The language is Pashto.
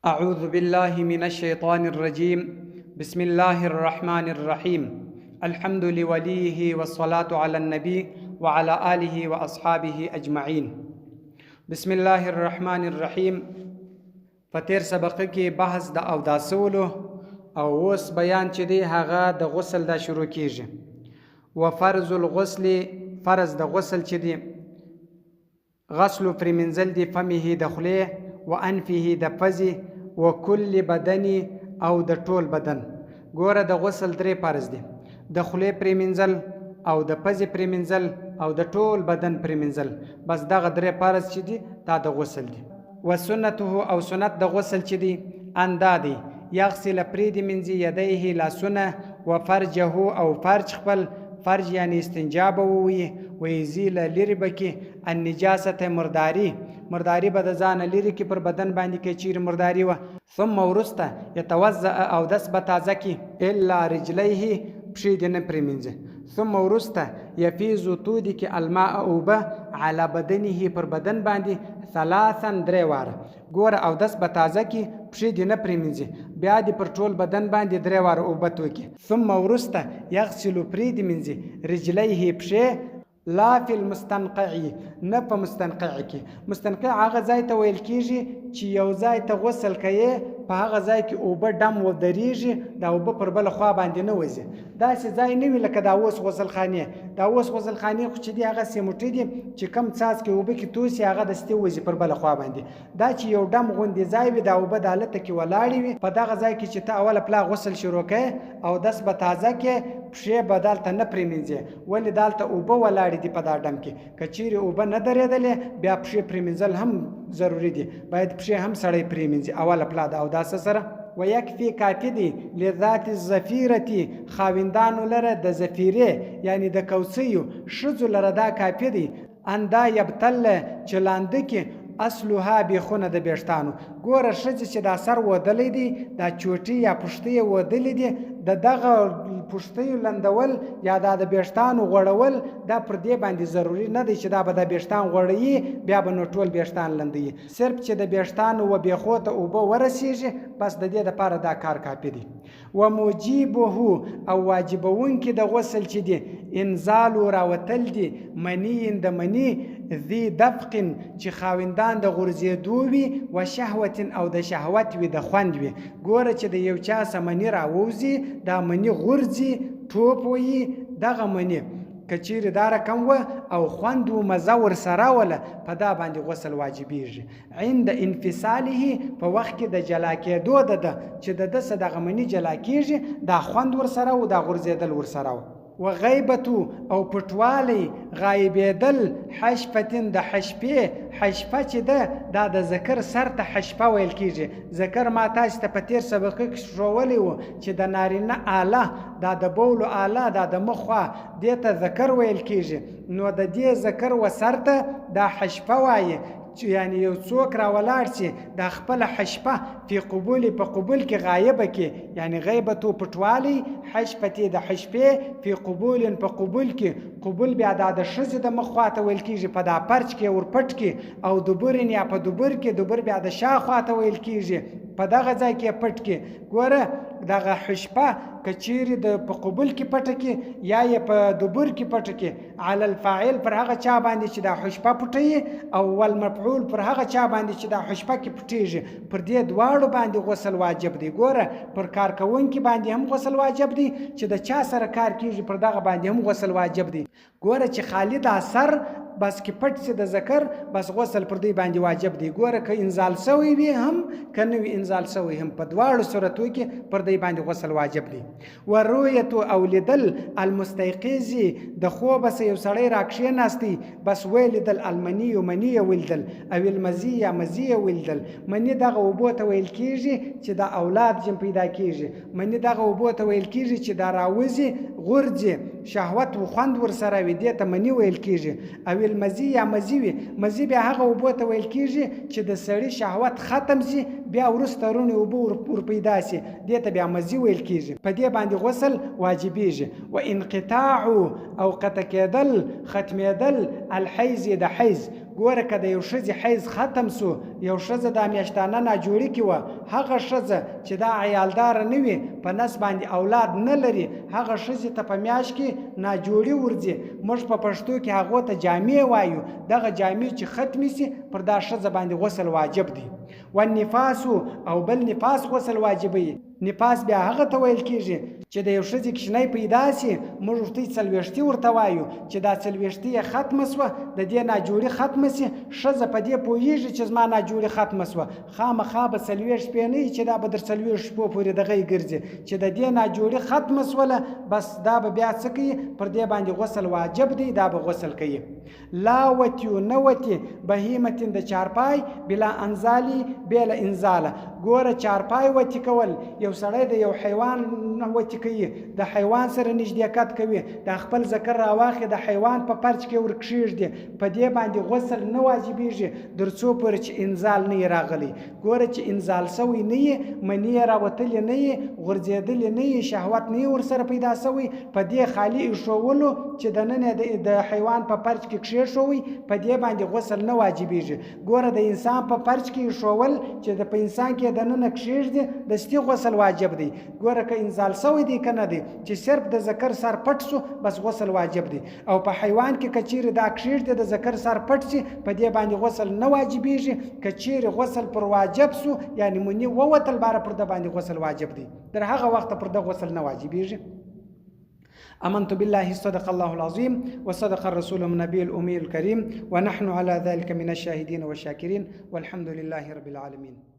أعوذ بالله من الشيطان الرجيم. بسم الله الرحمن الرحيم. الحمد لوليه والصلاة على النبي وعلى آله وأصحابه أجمعين. بسم الله الرحمن الرحيم. فتیر سبق کې بحث د اوداسولو او اوس بیان چې دی هغه د غسل د شروع کیږي. وفرض الغسل، فرض د غسل چې دی غسل پرمنزل دی فمه د خولې و انفه د پزې و کل بدنی او د ټول بدن. ګوره د غسل درې فرض دي: د خولې پرمنزل او د پزې پرمنزل او د ټول بدن پرمنزل. بس دغه درې فرض چې دي دا د غسل دي. و سنته او سنت د غسل چې دی اندا دی یغسل پرید منځي یدیه لاسونه و فرجه او فرج خپل، فرج یعنی استنجاب ووي، و یزیل لرې بکې النجاسته مرداری به د ځانه لرې کې پر بدن باندې کې چیرې مرداری وه. ثم وروسته یتوضأ او دس به تازه کې الا رجلیه پښې دې نه پرېمینځي. ثم وروسته یفیض تودي کې الماء اوبه علی بدنه پر بدن باندې ثلاثا درې واره. ګوره او دس به تازه کې پښې دې نه پرېمینځي، بیا دې پر ټول بدن باندې درې واره اوبه توکي. ثم وروسته یغسل پرې دې مینځي رجلیه پښې لا فی المستنقع، نه په مستنقع کې. مستنقع هغه ځای ته ویل کېږي چې یو ځای ته غسل کوي، په هغه ځای کې اوبه ډم ودرېږي، دا اوبه پر بله خوا باندې نه وځي. داسې ځای نه وي لکه دا اوس غسلخانې. دا اوس غسلخانې خو چې دي هغه سیمټي دي چې کم څاڅکې اوبه کې توسي هغه دستې وځي پر بله خوا باندې. دا چې یو ډم غوندې ځای وي، دا اوبه د هلته کې ولاړې وي، په دغه ځای کې چې ته اوله پلا غسل شروع کوې او دس به تازه کې پښې به دلته نه پرېمینځې. ولې دلته اوبه ولاړې دي په دا ډم کې. که چیرې اوبه نه درېدلې بیا پښې پرېمینځل هم ضروري دي، باید پښې هم سړی پرېمینځي اوله پلا د اوداسه سره. و یکفي کافي دی لذات الزفیرتی، خاوندانو لره د زفیرې یعنی د کوڅیو ښځو لره دا کافي دی. اندا یبتل چې لانده کې اصلها بیخونه د بیشتانو. ګوره ښځې چې دا سر ودلی دی، دا چوټي یا پښتۍ یې ودلی دي، د دغه پښتیو لندول یا دا د بیشتانو غوړول دا پر دې باندې ضروري نه دی چې دا به د بیشتان غوړوي بیا به نو ټول بیشتان لندوي. صرف چې د بیشتانو و بیخو ته اوبه ورسیږي بس د دې دپاره دا کار کافي دی. و موجبه او واجبونکي د غسل چې دی انزال راوتل دي منی د منی ذی دفق چې خاوندان د غورځېدو وي، و شهوت او د شهوت وي د خوند وي. ګوره چې د یو چا څه منی راووځي دا منی غورځي ټوپ وي، دغه منی که چیرې دا رقم وه او خوند و مزه ورسره وله په دا باندې غسل واجبېږي. عند انفصاله په وخت کې د جلا کېدو ده چې د ده څه دغه منی جلا کېږي دا خوند ورسره و دا غورځېدل ورسره و. و غیبتو او پټوالی غایبېدل حشفتن د حشپې. حشپه چې ده دا د ذکر سر ته حشپه ویل کېږي. ذکر ما تاسو ته په تیر سبق کې ښوولی و چې د نارینه آله دا د بولو آله دا د مخ خوا دې ته ذکر ویل کېږي. نو د دې ذکر و سر ته دا حشپه وایي. یعنی یو څوک راولاړ چې دا خپل حشپه فی قبول په قبول کې غایبه کې، یعنی غیبتو پټوالی، حشپتې د حشپې فی قبول په قبول کې. قبول بیا دا د ښځې د مخ خواته ویل کېږي په دا پرچ کې ورپټ کې، او دبرن یا په دبر کې، دبر بیا د شا خواته ویل کېږي په دغه ځای کې پټ کې. ګوره دغه حشپه که چیرې د په قبول کې پټه کې یا یې په دبر کې پټه کې، علی الفاعل پر هغه چا باندې چې دا حشپه پټوي او والمفعول پر هغه چا باندې چې دا حشپه کې پټېږي، پر دې دواړو باندې غسل واجب دی. ګوره پر کار کوونکي باندې هم غسل واجب دی، چې د چا سره کار کېږي پر دغه باندې هم غسل واجب دی. ګوره چې خالي دا سر بس کې پټ سي د ذکر بس غسل پر دوی باندې واجب دی. ګوره که انزال سوی وي هم که نه وي انزال سوی هم، په دواړو صورتو کې پر دوی باندې غسل واجب دی. و رؤیت او لیدل المستيقظي د خوبه سه یو سړی راکښېناستی بس ولیدل المني مني ولیدل او المزي مزي ولیدل. مني دغه اوبو ته ویل کېږي چې د اولاد جن پیدا کېږي. مني دغه اوبو ته ویل کېږي چې دا راوځي غورځي شهوت و خوند ورسره وي، دې ته مني ویل کېږي. او المزي یا مزي وي، مزي بیا هغه اوبو ته ویل کېږي چې د سړي شهوت ختم سي بیا وروسته رونې اوبه ور پیدا سي، دې ته بیا مزي ویل کېږي. په دې باندې غسل واجبېږي. و انقطاع او قطع کېدل ختمېدل الحیض د حیض. ګوره که د یو ښځې حیض ختم سو، یو ښځه دا میاشتانه ناجوړي کې وه، هغه ښځه چې دا عیالداره نه وي، په نس باندې اولاد نه لري، هغه ښځې ته په میاشت کې ناجوړي ورځي. موږ په پښتو کې هغو ته جامې وایو. دغه جامې چې ختمې سي پر دا ښځه باندې غسل واجب دی. والنفاس او بل نفاس غسل واجبوي. نفاس بیا هغه ته ویل کېږي چې د یو ښځې کښنۍ پیدا سي، موږ ورته څلوېښتي ورته وایو، چې دا څلوېښتي یې ختمه سوه، د دې ناجوړي ختمه سي، ښځه په دې پوهېږي چې زما ناجوړي ختمه سوه، خامخا به 40 شپې نه وي چې دا به در 40 شپو پورې دغه یې ګرځي، چې د دې ناجوړي ختمه سوله، بس دا به بیا څه کوي؟ پر دې باندې غسل واجب دی، دا به غسل کوي. لا وتی و نه وتی بهیمتن د چارپای بلا انزالی بلا انزاله. ګوره چارپای وتی کول، یو سړی د یو حیوان وتی کوي، د حیوان سره نږدېکت کوي، د خپل ذکر راواخي د حیوان په پرچ کې ورکښېږدي، په دې باندې غسل نه واجبېږي تر څو پورې چې انزال نه یې راغلی. ګوره چې انزال سوی نه یې، مني یې راوتلې نه یې، غورځېدلې نه یې، شهوت نه یې ورسره پیدا سوی، په دې خالي ایښولو چې دننه د حیوان په پرچ کې کښېښوی، په دې باندې غسل نه واجبېږي. ګوره د انسان په پرچ کې ایښول چې په انسان کې دننه کښېږدي، دستي غسل واجب دی. ګوره که انزال سوی دی که نه دی، چې صرف د ذکر سر پټ سو بس غسل واجب دی. او په حیوان کې که چیرې دا کښېږدي د ذکر سر پټ سي، په دې باندې غسل نه واجبېږي. که چیرې غسل پر واجب سو، یعنی مني ووتل باره پر ده باندې غسل واجب دی، تر هغه وخته پر ده غسل نه واجبېږي. آمنت بالله صدق الله العظيم وصدق الرسول النبي الأمي الكريم ونحن على ذلك من الشاهدين والشاكرين والحمد لله رب العالمين.